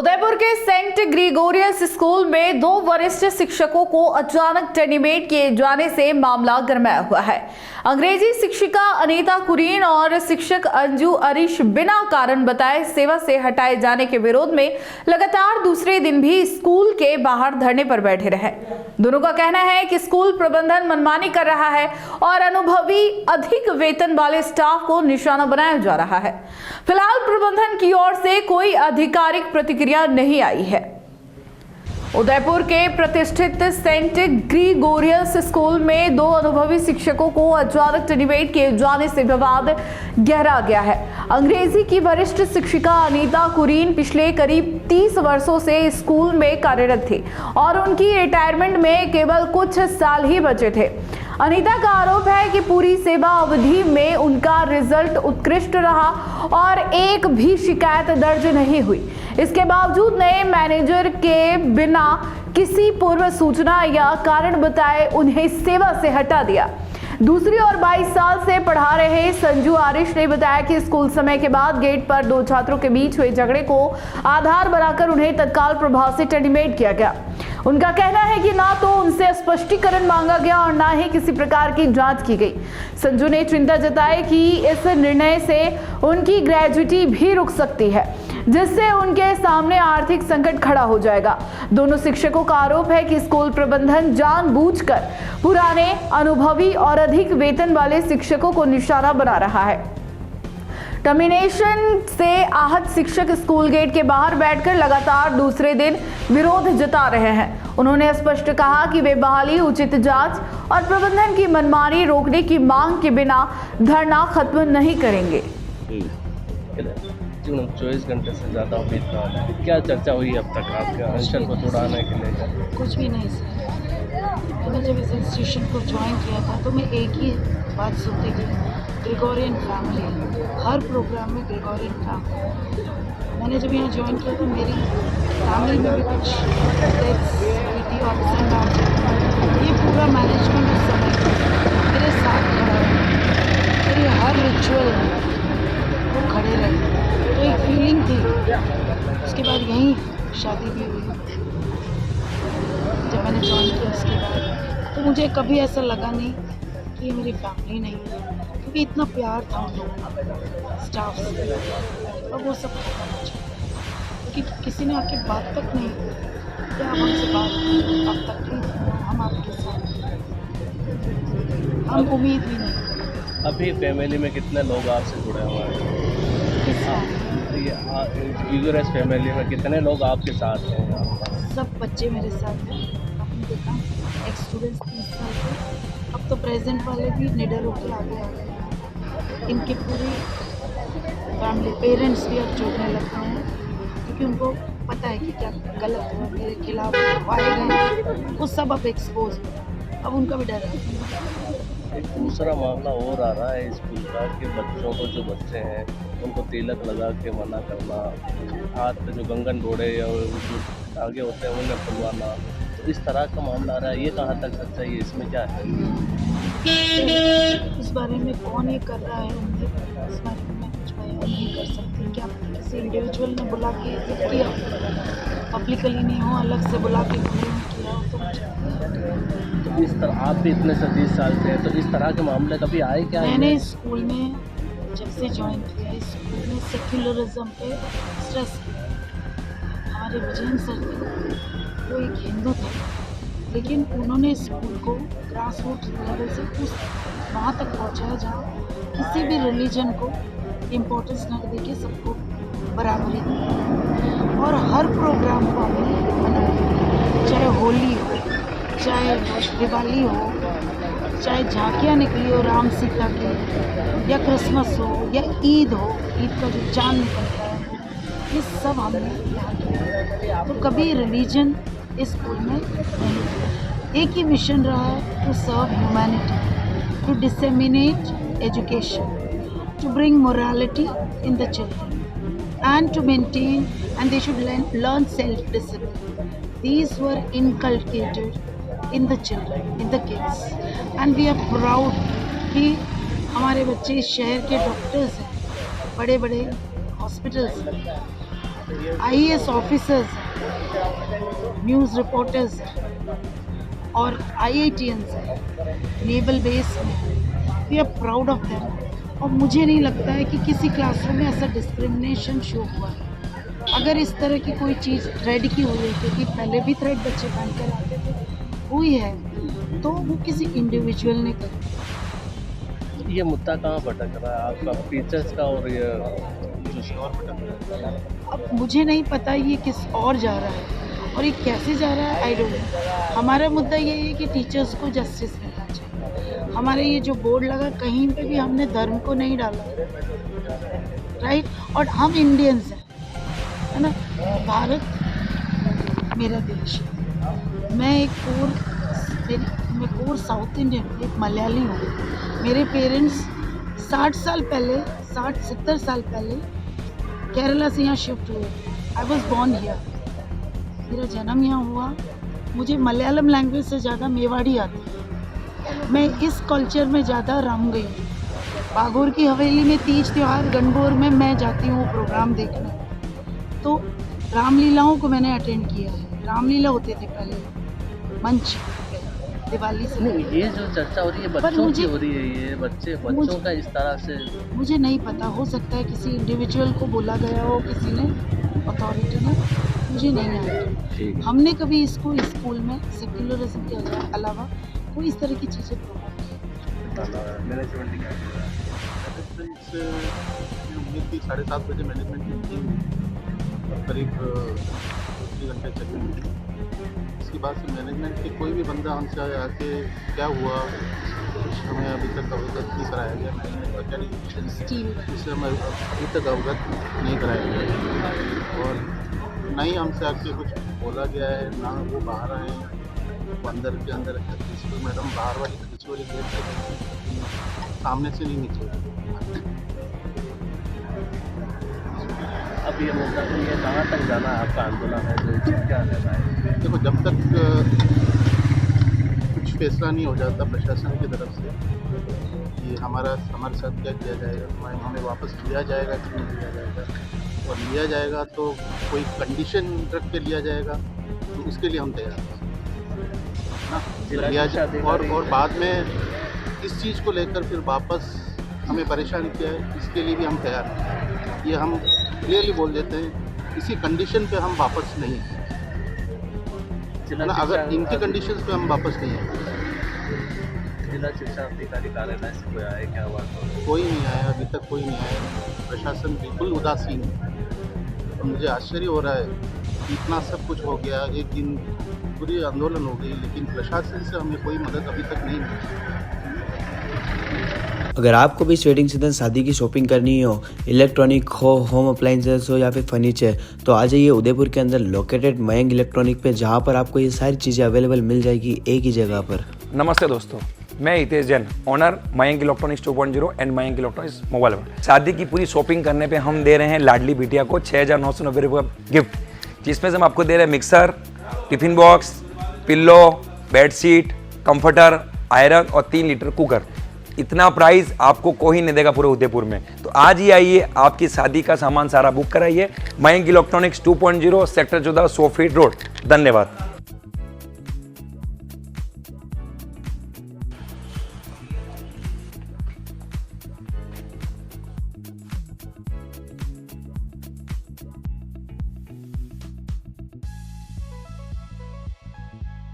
उदयपुर के Saint Gregorios school में 2 वरिष्ठ शिक्षकों को अचानक टर्मिनेट किए जाने से मामला गरमाया हुआ है। अंग्रेजी शिक्षिका अनीता कुरीन और शिक्षक अंजू अरीश बिना कारण बताए सेवा से हटाए जाने के विरोध में लगातार दूसरे दिन भी स्कूल के बाहर धरने पर बैठे रहे। दोनों का कहना है कि स्कूल प्रबंधन मनमानी कर रहा है और अनुभवी अधिक वेतन वाले स्टाफ को निशाना बनाया जा रहा है। फिलहाल प्रबंधन की ओर से कोई आधिकारिक प्रतिक्रिया नहीं आई है। उदयपुर के प्रतिष्ठित सेंट ग्रिगोरियस स्कूल में 2 अनुभवी शिक्षकों को अचानक टर्मिनेट किए जाने से विवाद गहरा गया है। अंग्रेजी की वरिष्ठ शिक्षिका अनीता कुरीन पिछले करीब 30 वर्षों से स्कूल में कार्यरत थी और उनकी रिटायरमेंट में केवल कुछ साल ही बचे थे। अनीता का आरोप है कि पूरी सेवा अवधि में उनका रिजल्ट उत्कृष्ट रहा और एक भी शिकायत दर्ज नहीं हुई। इसके बावजूद नए मैनेजर के बिना किसी पूर्व सूचना या कारण बताए उन्हें सेवा से हटा दिया। दूसरी ओर 22 साल से पढ़ा रहे संजू आरिश ने बताया कि स्कूल समय के बाद गेट पर 2 छात्रों के बीच हुए झगड़े को आधार बनाकर उन्हें तत्काल प्रभाव से टर्मिनेट किया गया। उनका कहना है कि ना तो उनसे स्पष्टीकरण मांगा गया और ना ही किसी प्रकार की जांच की गई। संजू ने चिंता जताई कि इस निर्णय से उनकी ग्रेजुटी भी रुक सकती है, जिससे उनके सामने आर्थिक संकट खड़ा हो जाएगा। दोनों शिक्षकों का आरोप है कि स्कूल प्रबंधन जानबूझकर पुराने, अनुभवी और अधिक वेतन वाले शिक्षकों को निशाना बना रहा है। टर्मिनेशन से आहत शिक्षक स्कूल गेट के बाहर बैठकर लगातार दूसरे दिन विरोध जता रहे हैं। उन्होंने स्पष्ट कहा कि वे बहाली, उचित जांच और प्रबंधन की मनमानी रोकने की मांग के बिना धरना खत्म नहीं करेंगे। 24 घंटे से ज़्यादा बीत रहा है। क्या चर्चा हुई अब तक आपके अनशन को छुड़ाने के लिए? कुछ भी नहीं सर। तो मैं जब इस इंस्टीट्यूशन को ज्वाइन किया था तो मैं एक ही बात सुनती थी, ग्रिगोरियन फैमिली, हर प्रोग्राम में ग्रिगोरियन फैमिली। मैंने जब यहाँ ज्वाइन किया तो मेरी फैमिली में भी कुछ डेथ्स हुई थी और ये पूरा मैनेजमेंट उस समय मेरे साथ खड़ा है, मेरी हर रिचुअल वो खड़े रहे। तो एक फीलिंग थी। उसके बाद यहीं शादी भी हुई जब मैंने ज्वाइन किया। उसके बाद तो मुझे कभी ऐसा लगा नहीं कि ये मेरी फैमिली नहीं है, क्योंकि इतना प्यार था उन लोगों का, स्टाफ से, और वो सब करना चाहिए। क्योंकि किसी ने आके बात तक नहीं क्या आप हमसे बात अब तक नहीं, हम आपके साथ, हम उम्मीद भी नहीं। अभी फैमिली में कितने लोग आपसे जुड़े हुए हैं? ग्रिगोरियस फैमिली में कितने लोग आपके साथ हैं? सब बच्चे मेरे साथ हैं। आपने देखा एक्स स्टूडेंट्स 30 साल के, अब तो प्रेजेंट वाले भी निडर होकर आगे आ गए हैं। इनके पूरी फैमिली, पेरेंट्स भी अब जुड़ने लग गए हैं, क्योंकि उनको पता है कि क्या गलत हुआ, मेरे खिलाफ पाए गए, वो सब अब एक्सपोज है, अब उनका भी डर है। एक दूसरा मामला और आ रहा है स्कूल का कि बच्चों को, जो बच्चे हैं उनको तिलक लगा के मना करना, हाथ पे जो कंगन बोड़े या जो आगे होते हैं उन्हें खुलवाना, तो इस तरह का मामला आ रहा है। ये कहाँ तक सच्चाई है, इसमें क्या है? इस बारे में कौन ये कर रहा है, इस बारे में मैं कुछ बयान नहीं कर सकती। क्या किसी इंडिविजुअल ने बुला के किया, पब्लिकली नहीं हो, अलग से बुला के किया हो, तो मुझे इस तरह आप भी इतने से 30 साल से हैं, तो इस तरह के मामले कभी आए क्या? मैंने स्कूल में जब से ज्वाइन किया, स्कूल में सेक्युलरिज्म पे स्ट्रेस किया। हमारे विजयन सर थे, वो एक हिंदू थे, लेकिन उन्होंने स्कूल को ग्रास रूट लेवल से वहाँ तक पहुँचाया जहाँ किसी भी रिलीजन को इम्पोर्टेंस न देके सबको बराबरी दी, और हर प्रोग्राम को हमने मनाया, चाहे होली हो, चाहे दिवाली हो, चाहे झांकियाँ निकली हो राम सीता की, या क्रिसमस हो, या ईद हो, ईद का जो चांद निकलता है, ये सब हमने यहाँ किया। तो कभी रिलीजन इस स्कूल में नहीं, एक ही मिशन रहा है, to serve humanity, to disseminate education, to bring morality in the children, and to maintain, and they should learn self-discipline. These were inculcated in the children, in the kids, and we are proud कि हमारे बच्चे इस शहर के doctors हैं, बड़े बड़े hospitals हैं, IAS ऑफिसर्स, न्यूज़ रिपोर्टर्स और IITians हैं, नेवल बेस में। We are proud of them. और मुझे नहीं लगता है कि किसी क्लासरूम में ऐसा डिस्क्रिमिनेशन शो हुआ है। अगर इस तरह की कोई चीज़ थ्रेड की हुई है, क्योंकि पहले भी थ्रेड बच्चे पहन कर आते थे, हुई है, तो वो किसी इंडिविजुअल ने करी। ये मुद्दा कहाँ भटक रहा है आपका, टीचर्स का और ये जो और भटक रहा है? अब मुझे नहीं पता ये किस और जा रहा है और ये कैसे जा रहा है, आई डोंट नो। हमारा मुद्दा ये है कि टीचर्स को जस्टिस मिलना चाहिए। हमारे ये जो बोर्ड लगा, कहीं पे भी हमने धर्म को नहीं डाला, राइट। और हम इंडियंस हैं, है ना। भारत मेरा देश है। मैं एक कोर साउथ इंडियन, एक मलयाली हूँ। मेरे पेरेंट्स 60-70 साल पहले केरला से यहाँ शिफ्ट हुए। आई वॉज बॉर्न हियर, मेरा जन्म यहाँ हुआ। मुझे मलयालम लैंग्वेज से ज़्यादा मेवाड़ी आती है। मैं इस कल्चर में ज़्यादा रम गई हूँ। बागोर की हवेली में तीज त्यौहार, गणगौर में मैं जाती हूँ प्रोग्राम देखने। तो रामलीलाओं को मैंने अटेंड किया है। रामलीला होते थे पहले मंच पे, दिवाली से। नहीं, ये जो चर्चा हो रही है बच्चों की हो रही है, ये बच्चों का इस तरह से मुझे नहीं पता। हो सकता है किसी इंडिविजुअल को बोला गया हो, किसी ने, अथॉरिटी ने, मुझे नहीं आया। हमने कभी इसको स्कूल में सेक्युलरिज्म के अलावा कोई इस तरह की चीज़ें मैनेजमेंट से उम्मीद थी 7:30 बजे मैनेजमेंट की मीटिंग करीब 2 घंटे चली। इसके बाद से मैनेजमेंट के कोई भी बंदा हमसे आके क्या हुआ, हमें अभी तक अवगत नहीं कराया गया। मैनेजमेंट का क्या नहीं, इससे हमें अभी तक अवगत नहीं कराया गया और ना ही हमसे आके कुछ बोला गया है, ना वो बाहर आए। वो अंदर के अंदर प्रिंसिपल मैडम बाहर वाली गेट से सामने से नहीं निकले। अब ये मुद्दा तो ये कहाँ तक जाना है आपका आंदोलन है, जो क्या रहना है? देखो, जब तक कुछ फैसला नहीं हो जाता प्रशासन की तरफ से कि हमारे साथ क्या किया जाएगा, हमें वापस लिया जाएगा कि नहीं लिया जाएगा, और लिया जाएगा तो कोई कंडीशन रख के लिया जाएगा, तो उसके लिए हम तैयार हैं ना। लिया और बाद में इस चीज़ को लेकर फिर वापस हमें परेशान किया है, इसके लिए भी हम तैयार हैं। ये हम क्लियरली बोल देते हैं, इसी कंडीशन पे हम वापस नहीं हैं ना। अगर इनकी कंडीशंस पे हम वापस नहीं हैं। जिला शिक्षा अधिकारी कार्यालय से कोई आया क्या हुआ? कोई नहीं आया, अभी तक कोई नहीं आया। प्रशासन बिल्कुल उदासीन है और मुझे आश्चर्य हो रहा है कि इतना सब कुछ हो गया, एक दिन पूरी आंदोलन हो गई, लेकिन प्रशासन से हमें कोई मदद अभी तक नहीं मिली। अगर आपको भी इस वेडिंग सीजन शादी की शॉपिंग करनी हो, इलेक्ट्रॉनिक हो, होम अप्लाइंसेस हो या फिर फर्नीचर, तो आ जाइए उदयपुर के अंदर लोकेटेड मयंक इलेक्ट्रॉनिक पे, जहां पर आपको ये सारी चीज़ें अवेलेबल मिल जाएगी एक ही जगह पर। नमस्ते दोस्तों, मैं Hitesh Jain, owner Mayank electronics 2.0 and Mayank electronics mobile world. शादी की पूरी शॉपिंग करने पे हम दे रहे हैं लाडली बिटिया को 6,990 रुपये का गिफ्ट, जिसमें से हम आपको दे रहे हैं mixer, tiffin box, pillow, bedsheet, comforter, iron और 3 लीटर कुकर। इतना प्राइस आपको कोई नहीं देगा पूरे उदयपुर में। तो आज ही आइए, आपकी शादी का सामान सारा बुक कराइए। Mayank electronics 2.0 sector 14 100 feet road. धन्यवाद।